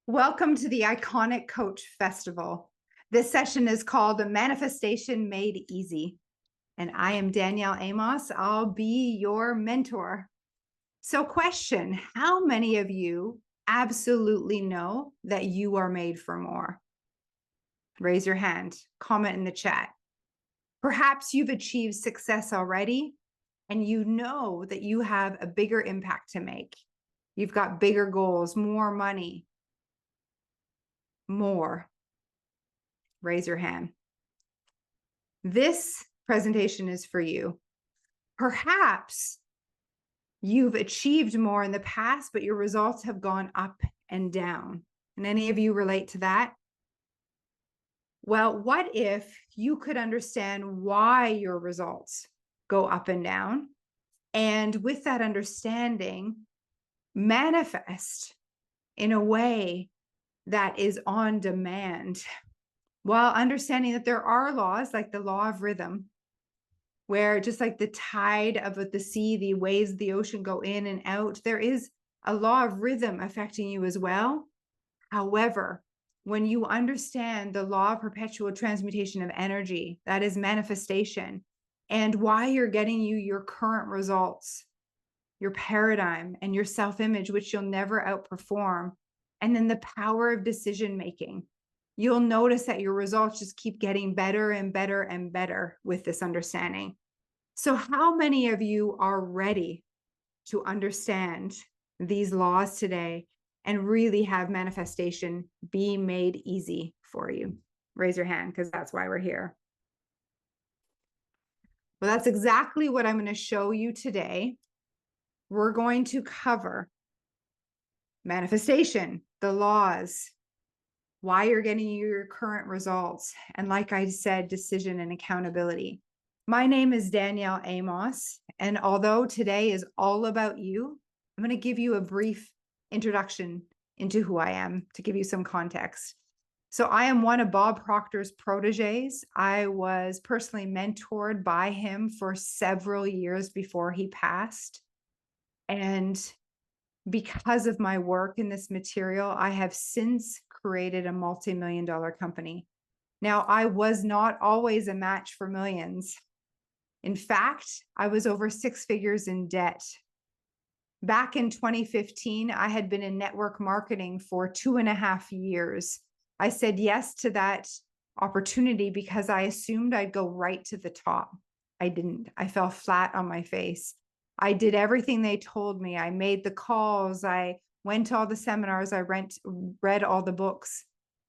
Welcome to the Iconic Coach Festival. This session is called The Manifestation Made Easy. And I am Danielle Amos. I'll be your mentor. So, question: how many of you absolutely know that you are made for more? Raise your hand, comment in the chat. Perhaps you've achieved success already and you know that you have a bigger impact to make. You've got bigger goals, more money, more. Raise your hand. This presentation is for you. Perhaps you've achieved more in the past, but your results have gone up and down. And any of you relate to that? Well, what if you could understand why your results go up and down? And with that understanding, manifest in a way that is on demand, while understanding that there are laws like the law of rhythm, where just like the tide of the sea, the waves of the ocean go in and out, there is a law of rhythm affecting you as well. However, when you understand the law of perpetual transmutation of energy, that is manifestation, and why you're getting your current results, your paradigm and your self-image, which you'll never outperform, and then the power of decision making, you'll notice that your results just keep getting better and better and better with this understanding. So how many of you are ready to understand these laws today and really have manifestation be made easy for you? Raise your hand, because that's why we're here. Well, that's exactly what I'm going to show you today. We're going to cover manifestation, the laws, why you're getting your current results, and like I said, decision and accountability. My name is Danielle Amos, and although today is all about you, I'm going to give you a brief introduction into who I am to give you some context. So I am one of Bob Proctor's proteges. I was personally mentored by him for several years before he passed. And because of my work in this material, I have since created a multi-million-dollar company. Now, I was not always a match for millions. In fact, I was over 6 figures in debt. Back in 2015, I had been in network marketing for 2.5 years. I said yes to that opportunity because I assumed I'd go right to the top. I didn't. I fell flat on my face. I did everything they told me. I made the calls. I went to all the seminars. I read all the books,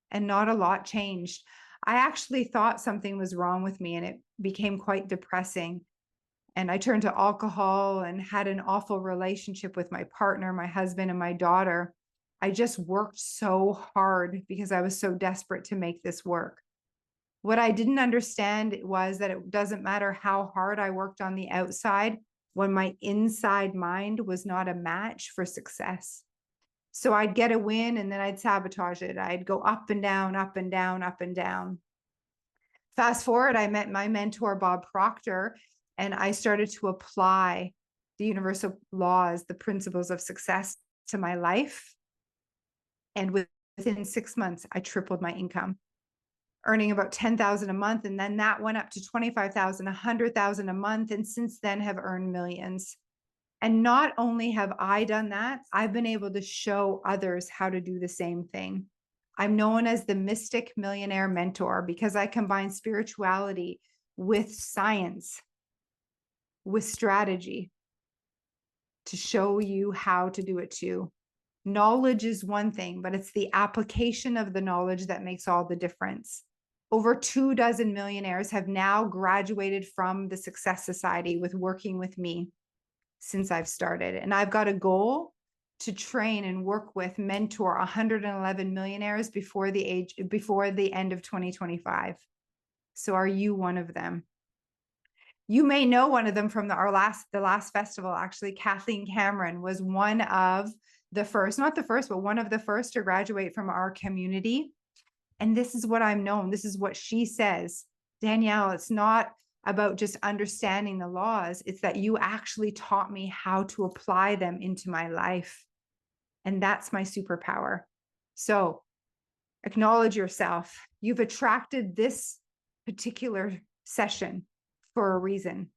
and not a lot changed. I actually thought something was wrong with me, and it became quite depressing. And I turned to alcohol and had an awful relationship with my partner, my husband, and my daughter. I just worked so hard because I was so desperate to make this work. What I didn't understand was that it doesn't matter how hard I worked on the outside when my inside mind was not a match for success. So I'd get a win and then I'd sabotage it. I'd go up and down, up and down, up and down. Fast forward, I met my mentor, Bob Proctor, and I started to apply the universal laws, the principles of success to my life. And within 6 months, I tripled my income, earning about $10,000 a month. And then that went up to $25,000, $100,000 a month. And since then have earned millions. And not only have I done that, I've been able to show others how to do the same thing. I'm known as the Mystic Millionaire Mentor because I combine spirituality with science, with strategy to show you how to do it too. Knowledge is one thing, but it's the application of the knowledge that makes all the difference. Over 24 millionaires have now graduated from the Success Society with working with me since I've started. And I've got a goal to train and work with, mentor 111 millionaires before the end of 2025. So are you one of them? You may know one of them from the last festival. Actually, Kathleen Cameron was one of the first, not the first, but one of the first to graduate from our community. And this is what I'm known. This is what she says. Danielle, it's not about just understanding the laws. It's that you actually taught me how to apply them into my life. And that's my superpower. So acknowledge yourself. You've attracted this particular session for a reason.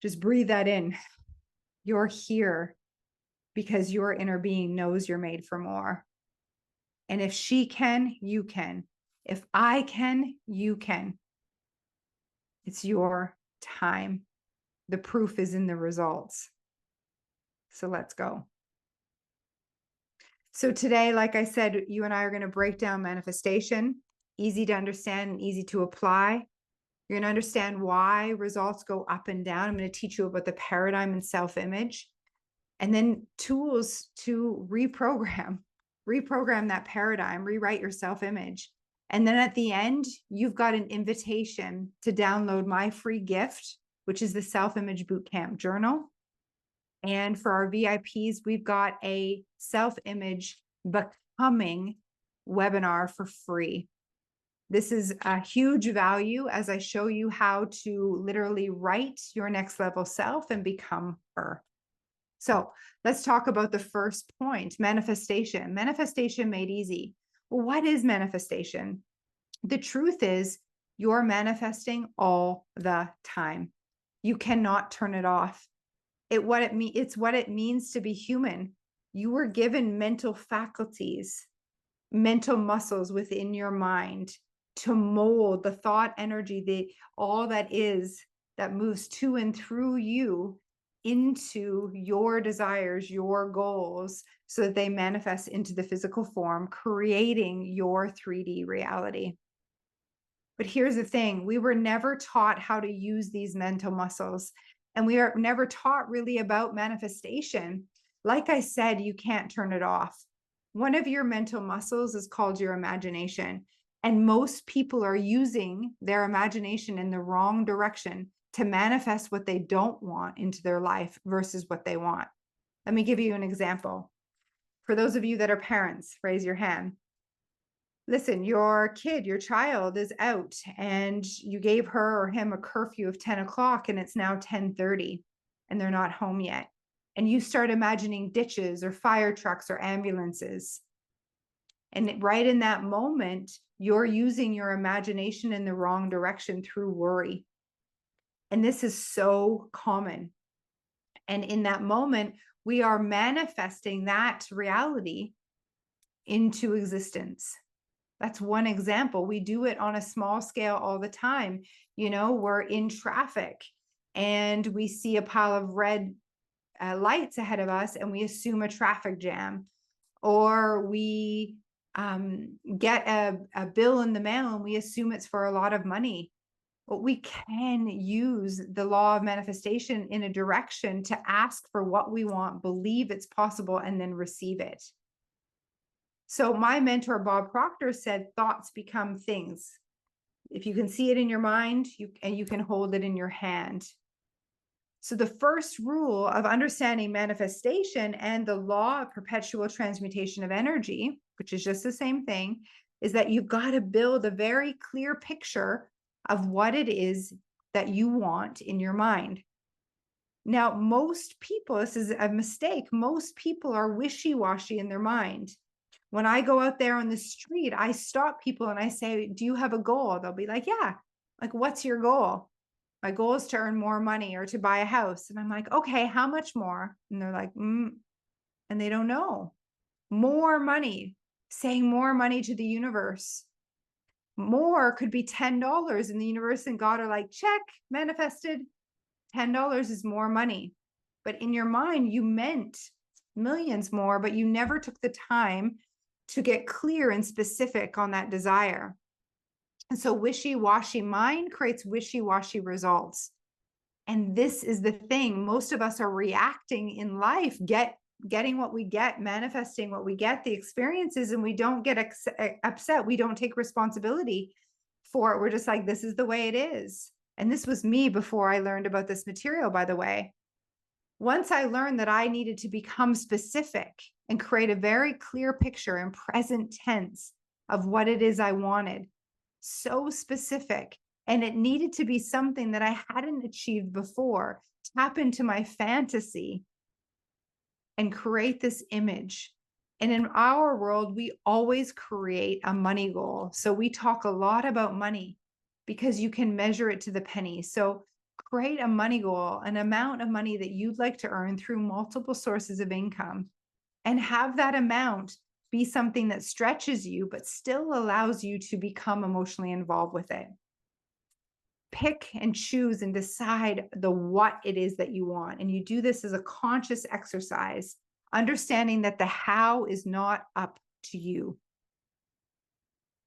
Just breathe that in. You're here because your inner being knows you're made for more. And if she can, you can. If I can, you can. It's your time. The proof is in the results. So let's go. So today, like I said, you and I are going to break down manifestation, easy to understand and easy to apply. You're going to understand why results go up and down. I'm going to teach you about the paradigm and self-image, and then tools to reprogram that paradigm, rewrite your self-image. And then at the end, you've got an invitation to download my free gift, which is the Self-Image Bootcamp Journal. And for our VIPs, we've got a self-image becoming webinar for free. This is a huge value as I show you how to literally write your next level self and become her. So let's talk about the first point, manifestation. Manifestation made easy. Well, what is manifestation? The truth is you're manifesting all the time. You cannot turn it off. It's what it means to be human. You were given mental faculties, mental muscles within your mind to mold the thought energy, all that is that moves to and through you into your desires, your goals, so that they manifest into the physical form, creating your 3D reality. But here's the thing, we were never taught how to use these mental muscles, and we are never taught really about manifestation. Like I said, you can't turn it off. One of your mental muscles is called your imagination. And most people are using their imagination in the wrong direction to manifest what they don't want into their life versus what they want. Let me give you an example. For those of you that are parents, raise your hand. Listen, your kid, your child is out and you gave her or him a curfew of 10 o'clock and it's now 10:30 and they're not home yet. And you start imagining ditches or fire trucks or ambulances. And right in that moment, you're using your imagination in the wrong direction through worry. And this is so common. And in that moment, we are manifesting that reality into existence. That's one example. We do it on a small scale all the time. You know, we're in traffic and we see a pile of red lights ahead of us and we assume a traffic jam. Or we get a bill in the mail and we assume it's for a lot of money. But we can use the law of manifestation in a direction to ask for what we want, believe it's possible, and then receive it. So my mentor, Bob Proctor, said, thoughts become things. If you can see it in your mind, you can hold it in your hand. So the first rule of understanding manifestation and the law of perpetual transmutation of energy, which is just the same thing, is that you've got to build a very clear picture of what it is that you want in your mind. Now, most people, this is a mistake, most people are wishy-washy in their mind. When I go out there on the street, I stop people and I say, do you have a goal? They'll be like, yeah. Like, what's your goal? My goal is to earn more money or to buy a house. And I'm like, okay, how much more? And they're like, and they don't know. More money, saying more money to the universe. More could be $10 in the universe, and God are like, check, manifested. $10 is more money. But in your mind, you meant millions more, but you never took the time to get clear and specific on that desire. And so wishy-washy mind creates wishy-washy results. And this is the thing. Most of us are reacting in life, getting what we get, manifesting what we get, the experiences, and we don't get upset. We don't take responsibility for it. We're just like, this is the way it is. And this was me before I learned about this material, by the way. Once I learned that I needed to become specific and create a very clear picture in present tense of what it is I wanted, so specific, and it needed to be something that I hadn't achieved before, tap into my fantasy and create this image And in our world, we always create a money goal. So we talk a lot about money because you can measure it to the penny. So create a money goal, an amount of money that you'd like to earn through multiple sources of income, and have that amount be something that stretches you, but still allows you to become emotionally involved with it. Pick and choose and decide the what it is that you want. And you do this as a conscious exercise, understanding that the how is not up to you.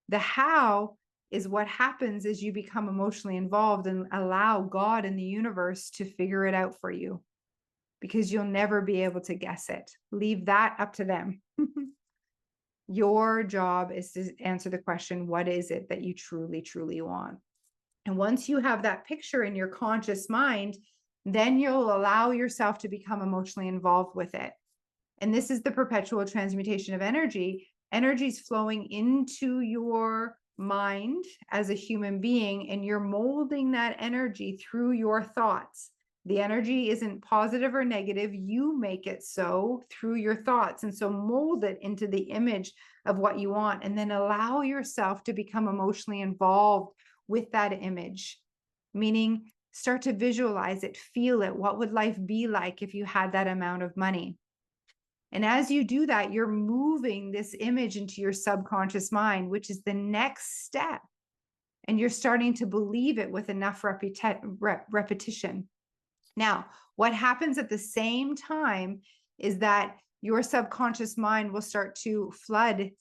The how is what happens as you become emotionally involved and allow God and the universe to figure it out for you, because you'll never be able to guess it. Leave that up to them. Your job is to answer the question, what is it that you truly, truly want? And once you have that picture in your conscious mind, then you'll allow yourself to become emotionally involved with it. And this is the perpetual transmutation of energy. Energy is flowing into your mind as a human being, and you're molding that energy through your thoughts. The energy isn't positive or negative. You make it so through your thoughts. And so mold it into the image of what you want, and then allow yourself to become emotionally involved with that image, meaning start to visualize it, feel it. What would life be like if you had that amount of money? And as you do that, you're moving this image into your subconscious mind, which is the next step. And you're starting to believe it with enough repetition. Now, what happens at the same time is that your subconscious mind will start to flood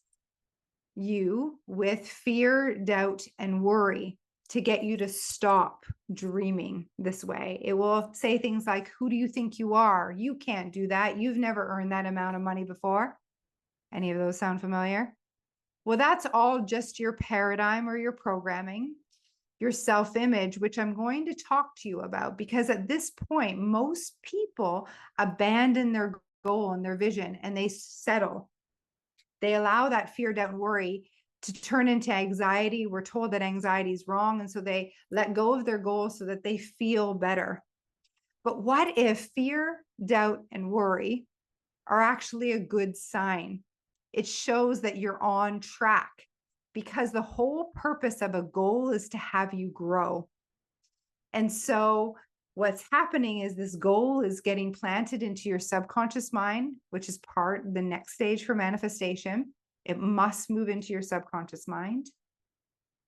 you with fear, doubt, and worry to get you to stop dreaming this way. It will say things like, who do you think you are? You can't do that. You've never earned that amount of money before. Any of those sound familiar? Well, that's all just your paradigm or your programming, your self-image, which I'm going to talk to you about, because at this point, most people abandon their goal and their vision and they settle. They allow that fear, doubt, and worry to turn into anxiety. We're told that anxiety is wrong. And so they let go of their goals so that they feel better. But what if fear, doubt, and worry are actually a good sign? It shows that you're on track, because the whole purpose of a goal is to have you grow. And so what's happening is this goal is getting planted into your subconscious mind, which is the next stage for manifestation. It must move into your subconscious mind.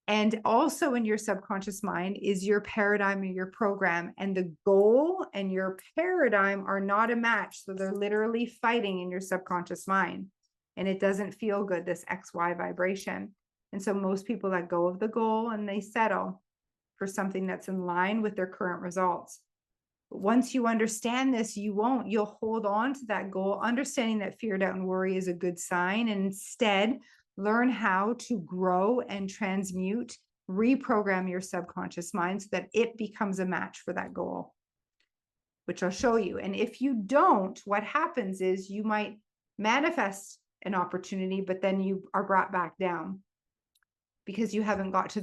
And also in your subconscious mind is your paradigm or your program. And the goal and your paradigm are not a match. So they're literally fighting in your subconscious mind. And it doesn't feel good, this XY vibration. And so most people let go of the goal and they settle for something that's in line with their current results. But once you understand this, you'll hold on to that goal, understanding that fear, doubt, and worry is a good sign, and instead learn how to grow and transmute, reprogram your subconscious mind so that it becomes a match for that goal, which I'll show you. And if you don't, what happens is you might manifest an opportunity, but then you are brought back down because you haven't gone to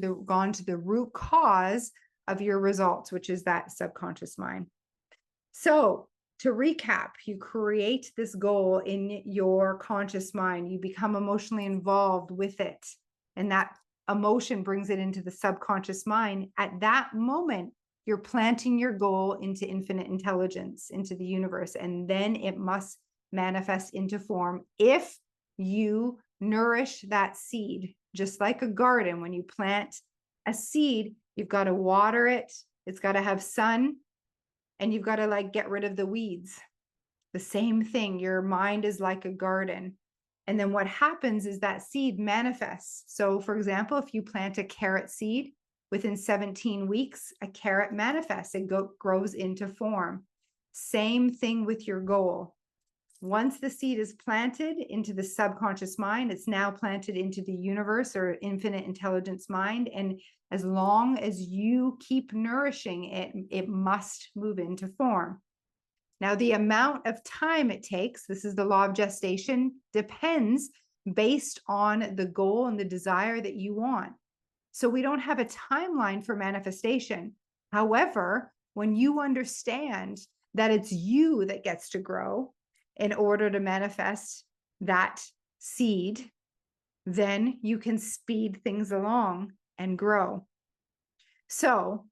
the root cause of your results, which is that subconscious mind. So to recap, you create this goal in your conscious mind. You become emotionally involved with it. And that emotion brings it into the subconscious mind. At that moment, you're planting your goal into infinite intelligence, into the universe. And then it must manifest into form if you nourish that seed. Just like a garden, when you plant a seed, you've got to water it. It's got to have sun, and you've got to get rid of the weeds. The same thing. Your mind is like a garden. And then what happens is that seed manifests. So for example, if you plant a carrot seed, within 17 weeks, a carrot manifests. It grows into form. Same thing with your goal. Once the seed is planted into the subconscious mind, it's now planted into the universe or infinite intelligence mind. And as long as you keep nourishing it, it must move into form. Now, the amount of time it takes, this is the law of gestation, depends based on the goal and the desire that you want. So we don't have a timeline for manifestation. However, when you understand that it's you that gets to grow in order to manifest that seed, then you can speed things along and grow. So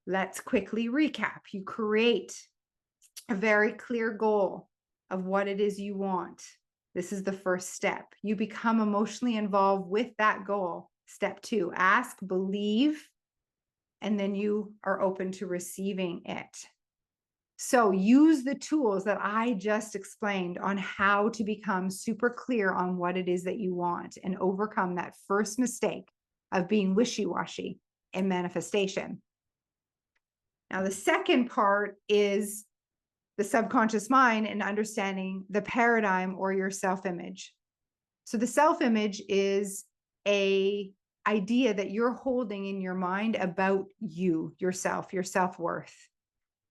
let's quickly recap. You create a very clear goal of what it is you want. This is the first step. You become emotionally involved with that goal. Step 2, ask, believe, and then you are open to receiving it. So use the tools that I just explained on how to become super clear on what it is that you want and overcome that first mistake of being wishy-washy in manifestation. Now, the second part is the subconscious mind and understanding the paradigm or your self-image. So the self-image is a idea that you're holding in your mind about you, yourself, your self-worth.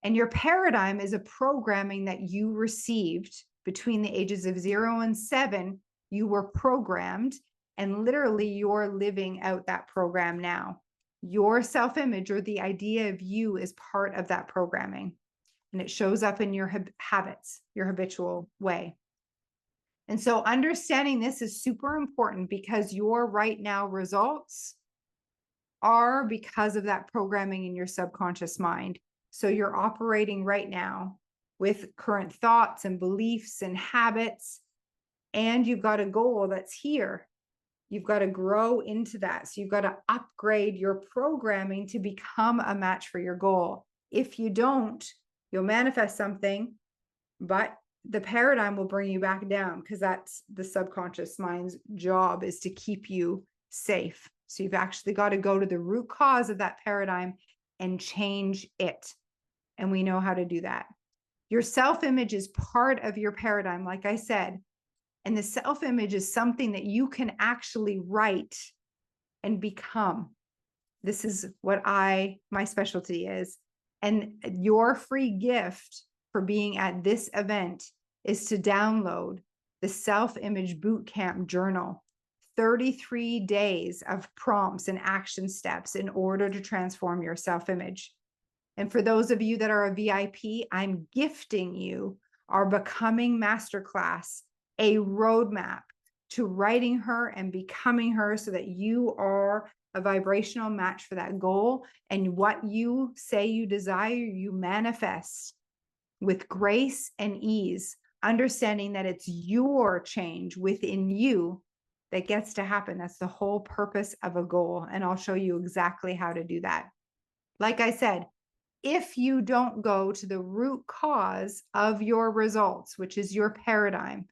And your paradigm is a programming that you received between the ages of 0 and 7. You were programmed, and literally you're living out that program now. Your self-image or the idea of you is part of that programming. And it shows up in your habits, your habitual way. And so understanding this is super important because your right now results are because of that programming in your subconscious mind. So you're operating right now with current thoughts and beliefs and habits, and you've got a goal that's here. You've got to grow into that. So you've got to upgrade your programming to become a match for your goal. If you don't, you'll manifest something, but the paradigm will bring you back down because that's the subconscious mind's job, is to keep you safe. So you've actually got to go to the root cause of that paradigm and change it. And we know how to do that. Your self-image is part of your paradigm, like I said. And the self-image is something that you can actually write and become. This is what my specialty is. And your free gift for being at this event is to download the Self-Image Bootcamp Journal, 33 days of prompts and action steps in order to transform your self-image. And for those of you that are a VIP, I'm gifting you our Becoming Masterclass, a roadmap to writing her and becoming her so that you are a vibrational match for that goal. And what you say you desire, you manifest with grace and ease, understanding that it's your change within you that gets to happen. That's the whole purpose of a goal. And I'll show you exactly how to do that. Like I said, if you don't go to the root cause of your results, which is your paradigm,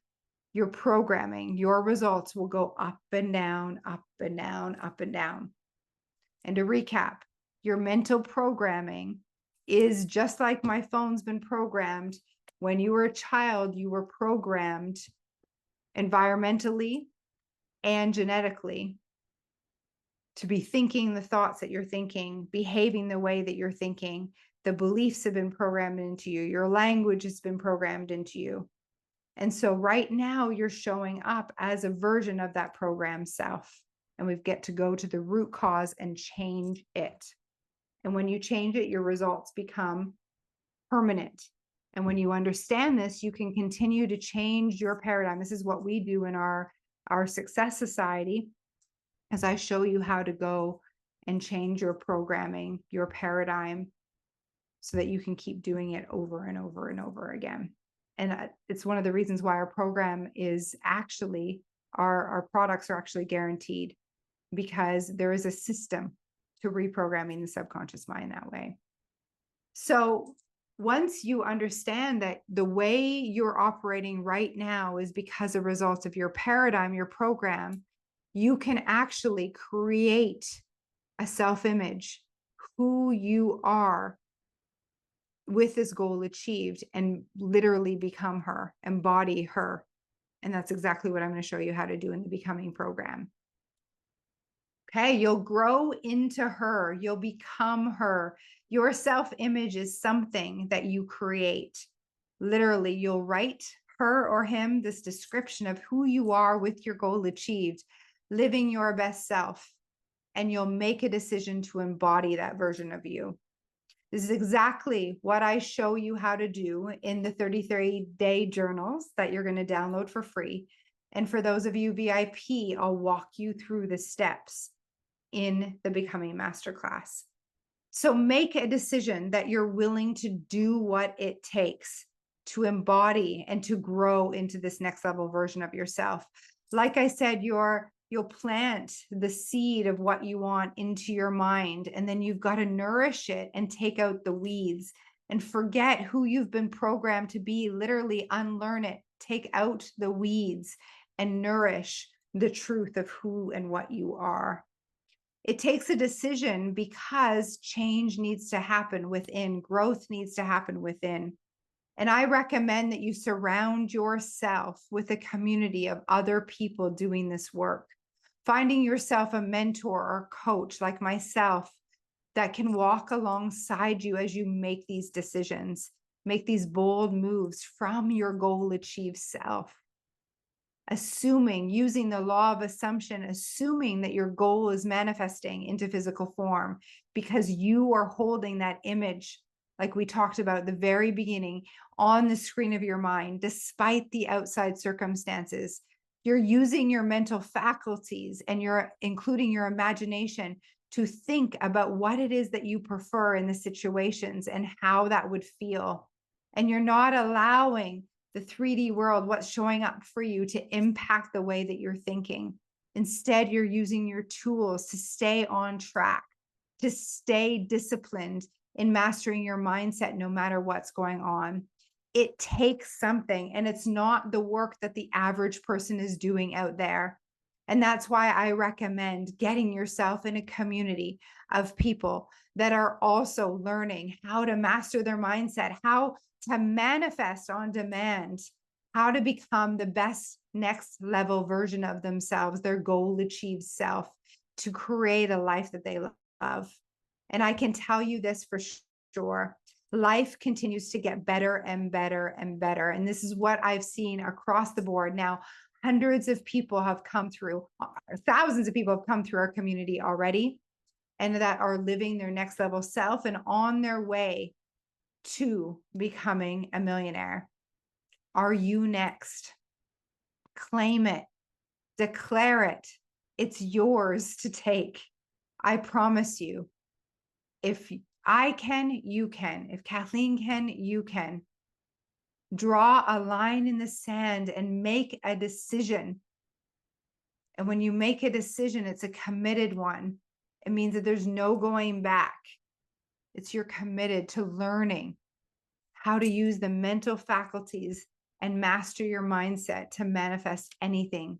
your programming, your results will go up and down, up and down, up and down. And to recap, your mental programming is just like my phone's been programmed. When you were a child, you were programmed environmentally and genetically to be thinking the thoughts that you're thinking, behaving the way that you're thinking. The beliefs have been programmed into you. Your language has been programmed into you. And so right now you're showing up as a version of that program self. And we've got to go to the root cause and change it. And when you change it, your results become permanent. And when you understand this, you can continue to change your paradigm. This is what we do in our Success Society, as I show you how to go and change your programming, your paradigm, so that you can keep doing it over and over and over again. And it's one of the reasons why our program is actually, our products are actually guaranteed, because there is a system to reprogramming the subconscious mind that way. So once you understand that the way you're operating right now is because of results of your paradigm, your program, you can actually create a self-image, who you are with this goal achieved, and literally become her, embody her. And that's exactly what I'm going to show you how to do in the Becoming program. Okay, you'll grow into her, you'll become her. Your self-image is something that you create. Literally, you'll write her or him this description of who you are with your goal achieved, living your best self, and you'll make a decision to embody that version of you. This is exactly what I show you how to do in the 33-day journals that you're going to download for free. And for those of you VIP, I'll walk you through the steps in the Becoming Masterclass. So make a decision that you're willing to do what it takes to embody and to grow into this next level version of yourself. Like I said, you'll plant the seed of what you want into your mind, and then you've got to nourish it and take out the weeds and forget who you've been programmed to be. Literally unlearn it, take out the weeds and nourish the truth of who and what you are. It takes a decision because change needs to happen within, growth needs to happen within. And I recommend that you surround yourself with a community of other people doing this work. Finding yourself a mentor or coach like myself that can walk alongside you as you make these decisions, make these bold moves from your goal achieved self. Assuming, using the law of assumption, assuming that your goal is manifesting into physical form because you are holding that image, like we talked about at the very beginning, on the screen of your mind, despite the outside circumstances. You're using your mental faculties and you're including your imagination to think about what it is that you prefer in the situations and how that would feel. And you're not allowing the 3D world, what's showing up for you, to impact the way that you're thinking. Instead, you're using your tools to stay on track, to stay disciplined in mastering your mindset no matter what's going on. It takes something, and it's not the work that the average person is doing out there. And that's why I recommend getting yourself in a community of people that are also learning how to master their mindset, how to manifest on demand, how to become the best next level version of themselves, their goal achieved self, to create a life that they love. And I can tell you this for sure. Life continues to get better and better and better. And this is what I've seen across the board. Now, hundreds of people have come through, thousands of people have come through our community already, and that are living their next level self and on their way to becoming a millionaire. Are you next? Claim it, declare it. It's yours to take. I promise you, if I can, you can. If Kathleen can, you can. Draw a line in the sand and make a decision. And when you make a decision, it's a committed one. It means that there's no going back. It's you're committed to learning how to use the mental faculties and master your mindset to manifest anything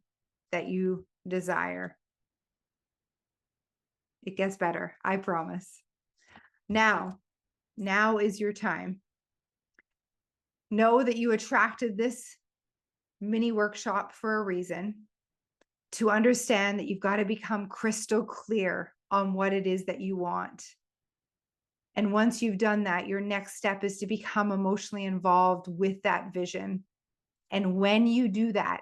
that you desire. It gets better, I promise. Now is your time. Know that you attracted this mini workshop for a reason, to understand that you've got to become crystal clear on what it is that you want. And once you've done that, your next step is to become emotionally involved with that vision. And when you do that,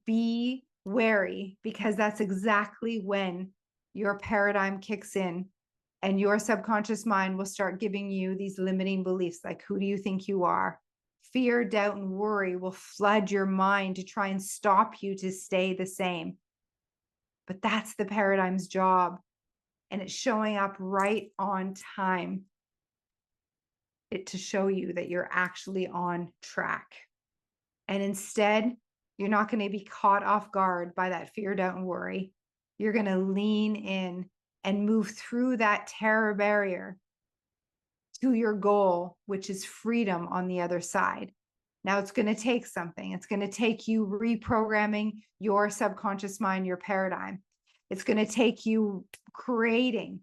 be wary, because that's exactly when your paradigm kicks in and your subconscious mind will start giving you these limiting beliefs like, who do you think you are? Fear, doubt, and worry will flood your mind to try and stop you to stay the same. But that's the paradigm's job. And it's showing up right on time to show you that you're actually on track. And instead, you're not going to be caught off guard by that fear, doubt, and worry. You're going to lean in and move through that terror barrier to your goal, which is freedom on the other side. Now, it's going to take something. It's going to take you reprogramming your subconscious mind, your paradigm. It's going to take you recreating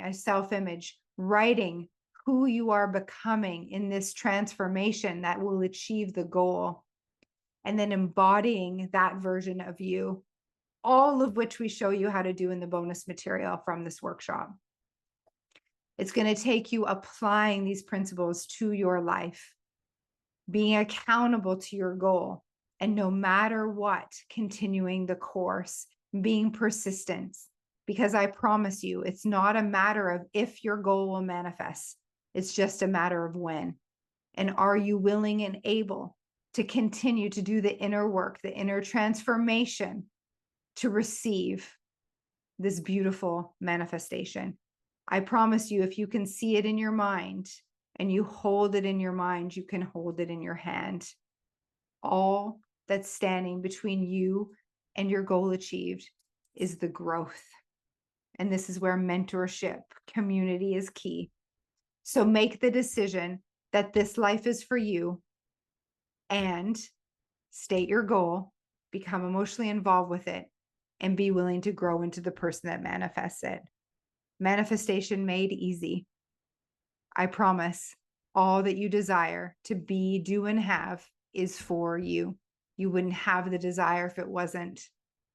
a self-image, writing who you are becoming in this transformation that will achieve the goal, and then embodying that version of you, all of which we show you how to do in the bonus material from this workshop. It's going to take you applying these principles to your life, being accountable to your goal, and no matter what, continuing the course, being persistent, because I promise you, it's not a matter of if your goal will manifest. It's just a matter of when. And are you willing and able to continue to do the inner work, the inner transformation to receive this beautiful manifestation. I promise you, if you can see it in your mind and you hold it in your mind, you can hold it in your hand. All that's standing between you and your goal achieved is the growth. And this is where mentorship, community is key. So make the decision that this life is for you and state your goal, become emotionally involved with it, and be willing to grow into the person that manifests it. Manifestation made easy. I promise all that you desire to be, do, and have is for you. You wouldn't have the desire if it wasn't.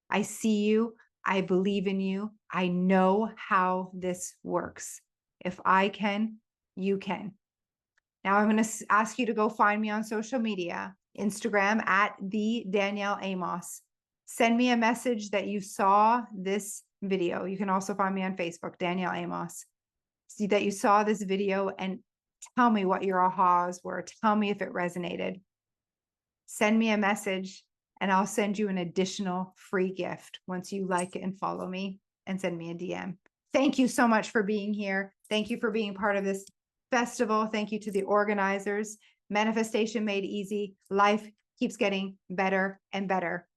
I see you. I believe in you. I know how this works. If I can, you can. Now I'm going to ask you to go find me on social media, Instagram at the Danielle Amos. Send me a message that you saw this video. You can also find me on Facebook, Danielle Amos. See that you saw this video and tell me what your ahas were. Tell me if it resonated. Send me a message and I'll send you an additional free gift once you like and follow me and send me a DM. Thank you so much for being here. Thank you for being part of this festival. Thank you to the organizers. Manifestation made easy. Life keeps getting better and better.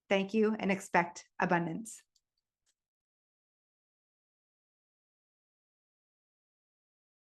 Thank you and expect abundance.